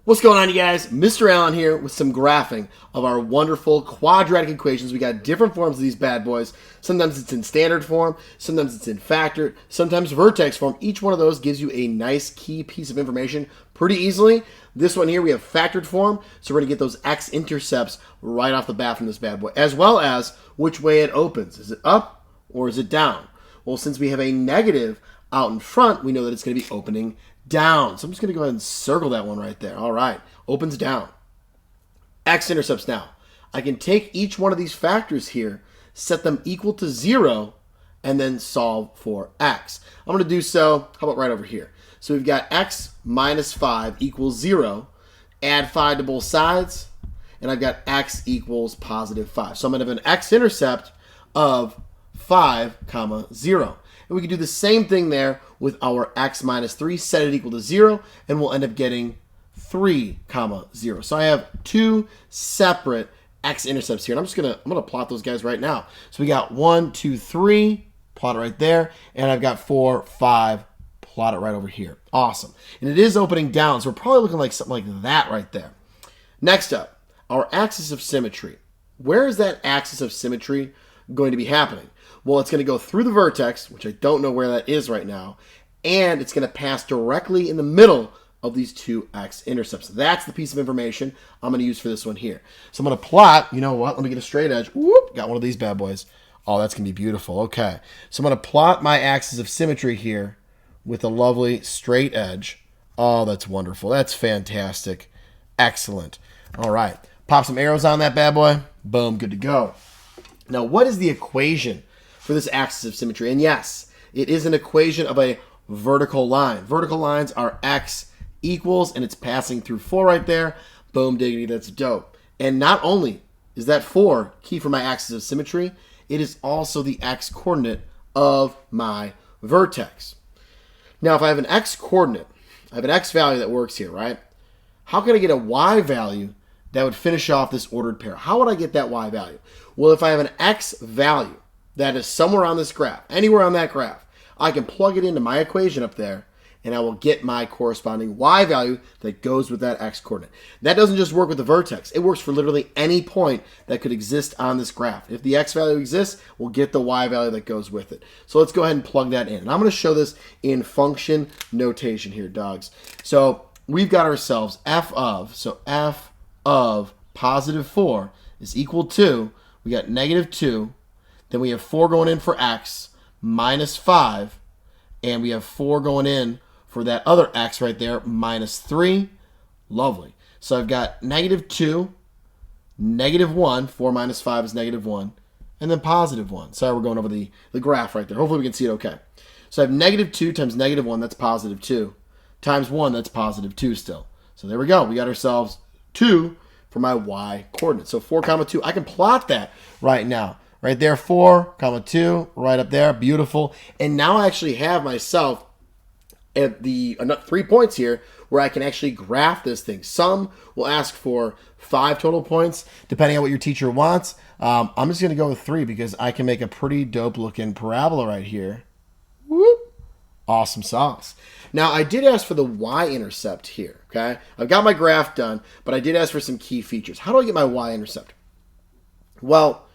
What's going on, you guys? Mr. Allen here with some graphing of our wonderful quadratic equations. We got different forms of these bad boys. Sometimes it's in standard form, sometimes it's in factored, sometimes vertex form. Each one of those gives you a nice key piece of information pretty easily. This one here, we have factored form, so we're going to get those x-intercepts right off the bat from this bad boy, as well as which way it opens. Is it up or is it down? Well, since we have a negative out in front, we know that it's going to be opening down. So I'm just going to go ahead and circle that one right there. All right. Opens down. X-intercepts now. I can take each one of these factors here, set them equal to 0, and then solve for x. I'm going to do so, how about right over here? So we've got x minus 5 equals 0. Add 5 to both sides, and I've got x equals positive 5. So I'm going to have an x-intercept of 5, 0. And we can do the same thing there with our x minus 3, set it equal to 0, and we'll end up getting 3, 0. So I have two separate x-intercepts here. And I'm gonna plot those guys right now. So we got 1, 2, 3, plot it right there, and I've got 4, 5, plot it right over here. Awesome. And it is opening down, so we're probably looking like something like that right there. Next up, our axis of symmetry. Where is that axis of symmetry going to be happening? Well, it's going to go through the vertex, which I don't know where that is right now, and it's going to pass directly in the middle of these two x-intercepts. That's the piece of information I'm going to use for this one here. So I'm going to plot, you know what, let me get a straight edge. Whoop, got one of these bad boys. Oh, that's going to be beautiful. Okay, so I'm going to plot my axis of symmetry here with a lovely straight edge. Oh, that's wonderful. That's fantastic. Excellent. All right, pop some arrows on that bad boy. Boom, good to go. Now, what is the equation for this axis of symmetry? And yes, it is an equation of a vertical line. Vertical lines are x equals, and it's passing through 4 right there. Boom, diggity, that's dope. And not only is that 4 key for my axis of symmetry, it is also the x-coordinate of my vertex. Now, if I have an x-coordinate, I have an x value that works here, right? How can I get a y value that would finish off this ordered pair? How would I get that y value? Well, if I have an x value that is somewhere on this graph, anywhere on that graph, I can plug it into my equation up there, and I will get my corresponding y value that goes with that x coordinate. That doesn't just work with the vertex. It works for literally any point that could exist on this graph. If the x value exists, we'll get the y value that goes with it. So let's go ahead and plug that in. And I'm going to show this in function notation here, dogs. So we've got ourselves f of positive 4 is equal to, we got negative 2, then we have 4 going in for x, minus 5, and we have 4 going in for that other x right there, minus 3. Lovely. So I've got negative 2, negative 1, 4 minus 5 is negative 1, and then positive 1. Sorry, we're going over the graph right there. Hopefully we can see it okay. So I have negative 2 times negative 1, that's positive 2, times 1, that's positive 2 still. So there we go. We got ourselves 2 for my y coordinate. So 4, 2. I can plot that right now. Right there, 4, 2, right up there, beautiful. And now I actually have myself at the 3 points here where I can actually graph this thing. Some will ask for 5 total points, depending on what your teacher wants. I'm just going to go with 3 because I can make a pretty dope looking parabola right here. Whoop. Awesome sauce. Now, I did ask for the y-intercept here, okay? I've got my graph done, but I did ask for some key features. How do I get my y-intercept? Well,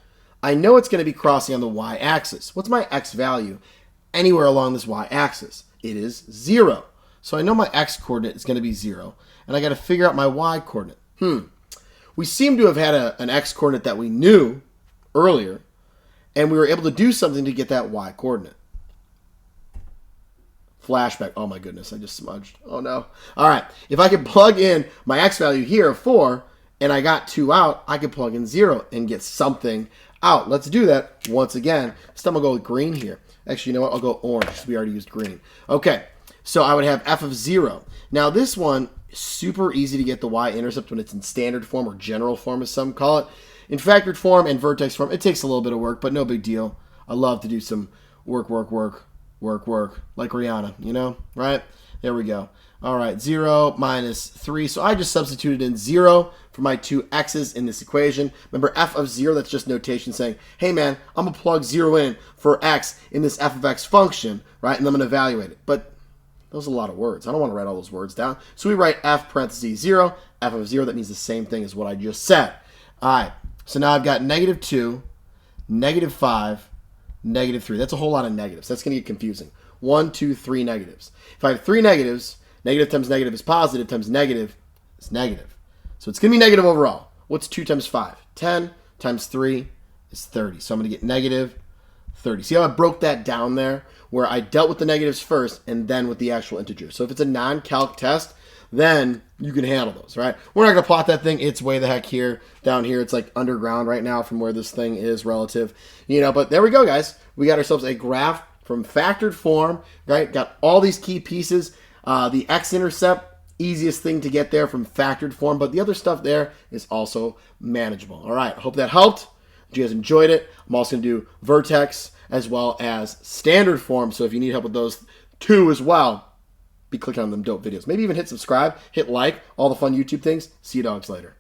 I know it's going to be crossing on the y-axis. What's my x value anywhere along this y-axis? It is 0. So I know my x-coordinate is going to be 0, and I got to figure out my y-coordinate. We seem to have had an x-coordinate that we knew earlier, and we were able to do something to get that y-coordinate. Flashback. Oh my goodness, I just smudged. Oh no. All right, if I could plug in my x value here of 4, and I got 2 out, I could plug in 0 and get something out. Let's do that once again. This time I'll go with green here. Actually, you know what? I'll go orange because we already used green. Okay, so I would have f of 0. Now this one, super easy to get the y-intercept when it's in standard form or general form as some call it. In factored form and vertex form, it takes a little bit of work, but no big deal. I love to do some work, like Rihanna, you know, right? There we go. All right, 0 minus 3. So I just substituted in 0 for my two x's in this equation. Remember, f of 0, that's just notation saying, hey, man, I'm going to plug 0 in for x in this f of x function, right? And I'm going to evaluate it. But Those are a lot of words. I don't want to write all those words down. So we write f parentheses 0, f of 0. That means the same thing as what I just said. All right, so now I've got -2, -5, -3. That's a whole lot of negatives. That's going to get confusing. 1, 2, 3 negatives. If I have 3 negatives, negative times negative is positive times negative is negative. So it's going to be negative overall. What's 2 times 5? 10 times 3 is 30. So I'm going to get -30. See how I broke that down there? Where I dealt with the negatives first and then with the actual integer. So if it's a non-calc test, then you can handle those, right? We're not going to plot that thing. It's way the heck here. Down here, it's like underground right now from where this thing is relative. But there we go, guys. We got ourselves a graph from factored form, right? Got all these key pieces. The x-intercept, easiest thing to get there from factored form, but the other stuff there is also manageable. All right, I hope that helped. If you guys enjoyed it, I'm also going to do vertex as well as standard form. So if you need help with those two as well, be clicking on them dope videos. Maybe even hit subscribe, hit like, all the fun YouTube things. See you dogs later.